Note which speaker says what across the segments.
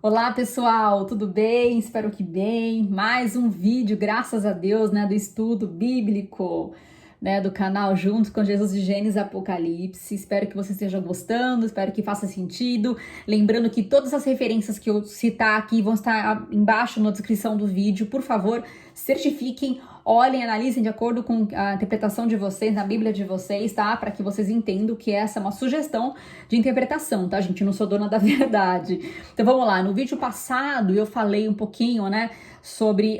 Speaker 1: Olá pessoal, tudo bem? Espero que bem. Mais um vídeo, graças a Deus, né, do estudo bíblico, né, do canal Juntos com Jesus de Gênesis e Apocalipse. Espero que você esteja gostando, espero que faça sentido. Lembrando que todas as referências que eu citar aqui vão estar embaixo na descrição do vídeo. Por favor, certifiquem, olhem, analisem de acordo com a interpretação de vocês, na Bíblia de vocês, tá? Para que vocês entendam que essa é uma sugestão de interpretação, tá, gente? Eu não sou dona da verdade. Então vamos lá, no vídeo passado eu falei um pouquinho, né, sobre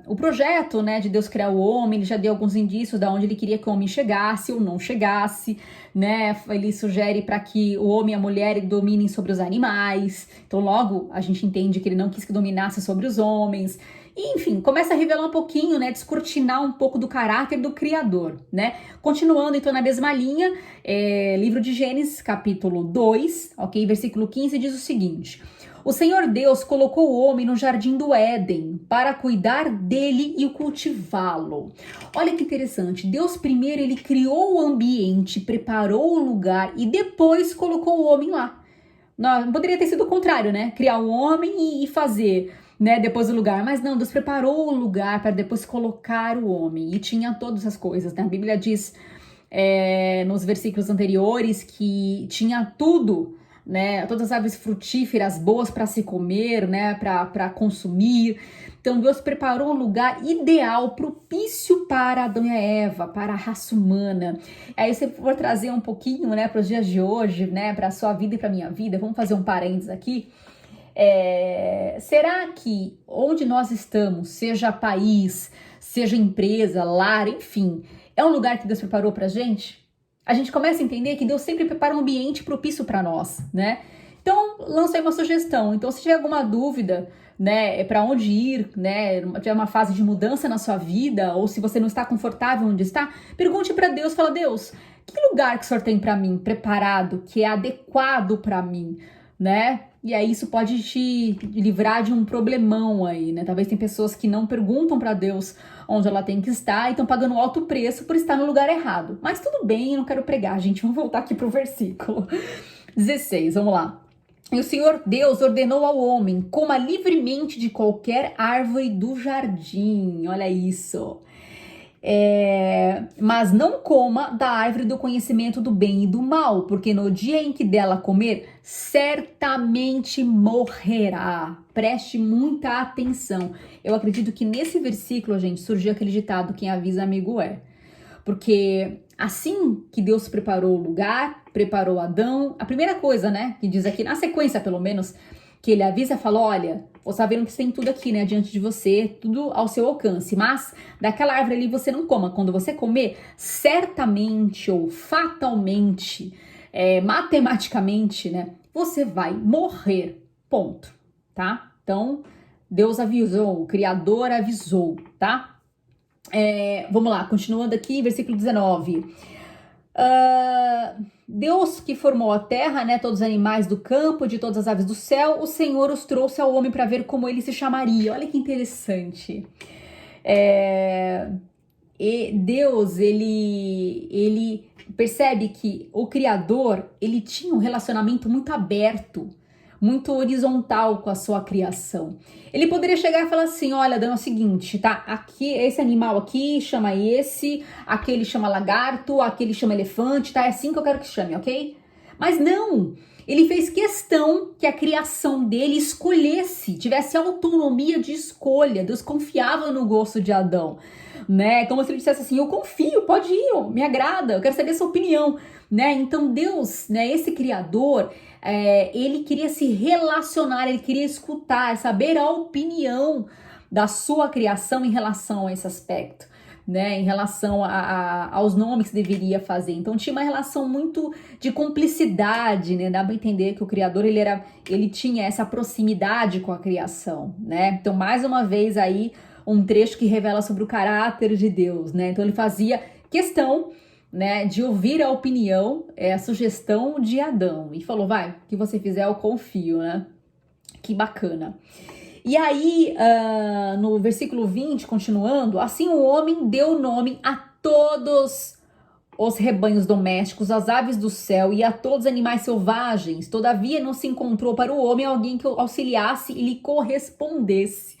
Speaker 1: o projeto, né, de Deus criar o homem. Ele já deu alguns indícios de onde ele queria que o homem chegasse ou não chegasse, né? Ele sugere para que o homem e a mulher dominem sobre os animais. Então logo a gente entende que ele não quis que dominasse sobre os homens. E, enfim, começa a revelar um pouquinho, né, descortinar um pouco do caráter do Criador, né? Continuando, então, na mesma linha, livro de Gênesis, capítulo 2, ok? Versículo 15, diz o seguinte: O Senhor Deus colocou o homem no jardim do Éden para cuidar dele e o cultivá-lo. Olha que interessante, Deus primeiro ele criou o ambiente, preparou o lugar e depois colocou o homem lá. Não, poderia ter sido o contrário, né? Criar o homem e fazer, né, depois o lugar. Mas não, Deus preparou o lugar para depois colocar o homem. E tinha todas as coisas, né? A Bíblia diz nos versículos anteriores que tinha tudo, né? Todas as aves frutíferas boas para se comer, né? Para consumir. Então Deus preparou um lugar ideal, propício para Adão e Eva, para a raça humana. Aí se for trazer um pouquinho, né, para os dias de hoje, né, para a sua vida e para a minha vida, vamos fazer um parênteses aqui. Será que onde nós estamos, seja país, seja empresa, lar, enfim, é um lugar que Deus preparou pra gente? A gente começa a entender que Deus sempre prepara um ambiente propício para nós, né? Então, lança aí uma sugestão. Então, se tiver alguma dúvida, né, para onde ir, né, tiver uma fase de mudança na sua vida, ou se você não está confortável onde está, pergunte para Deus, fala: Deus, que lugar que o Senhor tem para mim, preparado, que é adequado para mim, né? E aí isso pode te livrar de um problemão aí, né? Talvez tem pessoas que não perguntam para Deus onde ela tem que estar e estão pagando alto preço por estar no lugar errado. Mas tudo bem, eu não quero pregar, gente. Vamos voltar aqui pro versículo 16, vamos lá. E o Senhor Deus ordenou ao homem: coma livremente de qualquer árvore do jardim. Olha isso. Mas não coma da árvore do conhecimento do bem e do mal, porque no dia em que dela comer, certamente morrerá. Preste muita atenção. Eu acredito que nesse versículo, gente, surgiu aquele ditado: quem avisa amigo é. Porque assim que Deus preparou o lugar, preparou Adão, a primeira coisa, né, que diz aqui, na sequência pelo menos, que ele avisa, fala: olha, você tá vendo que tem tudo aqui, né, diante de você, tudo ao seu alcance, mas daquela árvore ali você não coma. Quando você comer, certamente ou fatalmente, matematicamente, né, você vai morrer, ponto, tá? Então, Deus avisou, o Criador avisou, tá? Vamos lá, continuando aqui, versículo 19. Deus que formou a terra, né, todos os animais do campo, de todas as aves do céu, o Senhor os trouxe ao homem para ver como ele se chamaria. Olha que interessante. E Deus, ele percebe que o Criador, ele tinha um relacionamento muito aberto, muito horizontal com a sua criação. Ele poderia chegar e falar assim: olha, Adão, é o seguinte, tá? Aqui, esse animal aqui chama esse, aquele chama lagarto, aquele chama elefante, tá? É assim que eu quero que chame, ok? Mas não! Ele fez questão que a criação dele escolhesse, tivesse autonomia de escolha. Deus confiava no gosto de Adão, né? Como se ele dissesse assim: eu confio, pode ir, me agrada, eu quero saber a sua opinião, né? Então Deus, né, esse Criador, ele queria se relacionar, ele queria escutar, saber a opinião da sua criação em relação a esse aspecto, né, em relação aos nomes que deveria fazer. Então tinha uma relação muito de cumplicidade, né? Dá para entender que o Criador ele tinha essa proximidade com a criação, né? Então mais uma vez aí um trecho que revela sobre o caráter de Deus, né? Então ele fazia questão, né, de ouvir a opinião, a sugestão de Adão e falou: vai, o que você fizer eu confio, né? Que bacana. E aí, no versículo 20, continuando, assim o homem deu nome a todos os rebanhos domésticos, as aves do céu e a todos os animais selvagens. Todavia não se encontrou para o homem alguém que o auxiliasse e lhe correspondesse.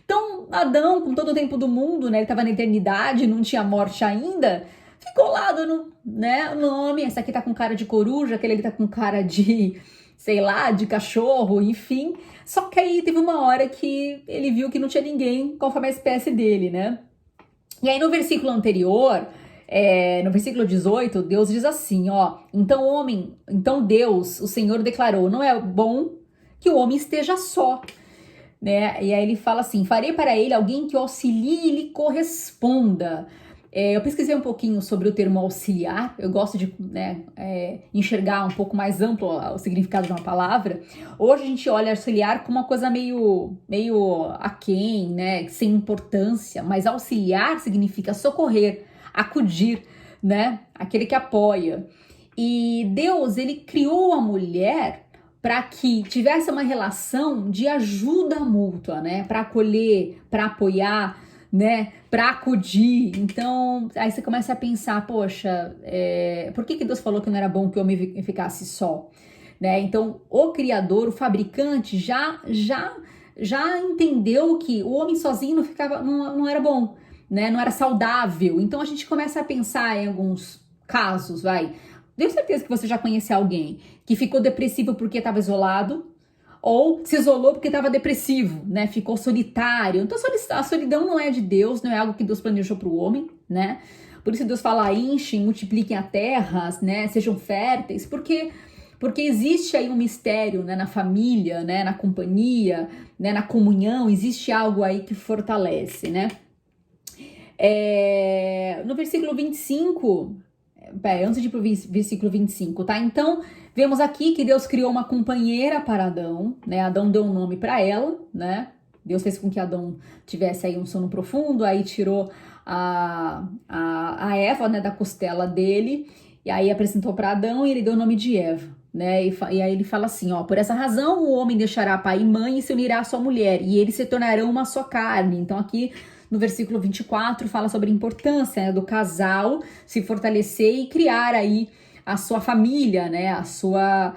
Speaker 1: Então, Adão, com todo o tempo do mundo, né, ele estava na eternidade, não tinha morte ainda, ficou lá dando, né, nome. Essa aqui tá com cara de coruja, aquele ali tá com cara de, sei lá, de cachorro, enfim. Só que aí teve uma hora que ele viu que não tinha ninguém conforme a espécie dele, né? E aí no versículo anterior, no versículo 18, Deus diz assim, ó, então Deus, o Senhor declarou, não é bom que o homem esteja só, né? E aí ele fala assim, farei para ele alguém que o auxilie e lhe corresponda. Eu pesquisei um pouquinho sobre o termo auxiliar, eu gosto de, né, enxergar um pouco mais amplo o significado de uma palavra. Hoje a gente olha auxiliar como uma coisa meio aquém, né, sem importância, mas auxiliar significa socorrer, acudir, né, aquele que apoia. E Deus, ele criou a mulher para que tivesse uma relação de ajuda mútua, né, para acolher, para apoiar, né, para acudir. Então, aí você começa a pensar, poxa, por que Deus falou que não era bom que o homem ficasse só, né? Então, o Criador, o fabricante, já entendeu que o homem sozinho não era bom, né? Não era saudável. Então, a gente começa a pensar em alguns casos, tenho certeza que você já conhece alguém que ficou depressivo porque estava isolado, ou se isolou porque estava depressivo, né? Ficou solitário. Então a solidão não é de Deus, não é algo que Deus planejou para o homem, né? Por isso Deus fala, enchem, multipliquem a terra, né? Sejam férteis, porque existe aí um mistério, né? Na família, né? Na companhia, né? Na comunhão, existe algo aí que fortalece, né? No versículo 25, antes de ir pro versículo 25, tá? Então, vemos aqui que Deus criou uma companheira para Adão, né? Adão deu um nome para ela, né? Deus fez com que Adão tivesse aí um sono profundo, aí tirou a Eva, né, da costela dele, e aí apresentou para Adão e ele deu o nome de Eva, né? E aí ele fala assim, ó, por essa razão o homem deixará pai e mãe e se unirá à sua mulher, e eles se tornarão uma só carne. Então aqui no versículo 24 fala sobre a importância, né, do casal se fortalecer e criar aí a sua família, né, a sua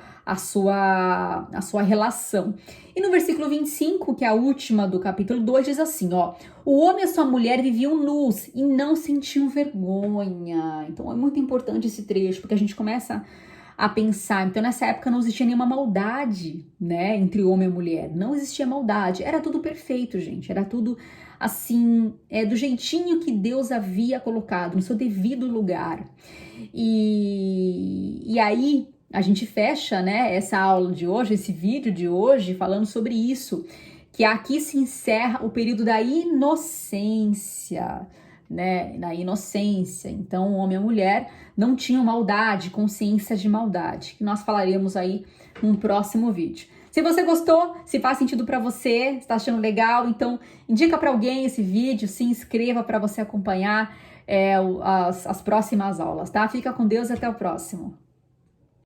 Speaker 1: relação. E no versículo 25, que é a última do capítulo 2, diz assim, ó, o homem e a sua mulher viviam nus e não sentiam vergonha. Então é muito importante esse trecho, porque a gente começa a pensar, então nessa época não existia nenhuma maldade, né, entre homem e mulher, não existia maldade, era tudo perfeito, gente, era tudo assim, do jeitinho que Deus havia colocado, no seu devido lugar. E aí a gente fecha, né, essa aula de hoje, esse vídeo de hoje, falando sobre isso, que aqui se encerra o período da inocência, né, da inocência. Então, o homem e a mulher não tinham maldade, consciência de maldade, que nós falaremos aí num próximo vídeo. Se você gostou, se faz sentido para você, está achando legal, então indica para alguém esse vídeo, se inscreva para você acompanhar as próximas aulas, tá? Fica com Deus e até o próximo.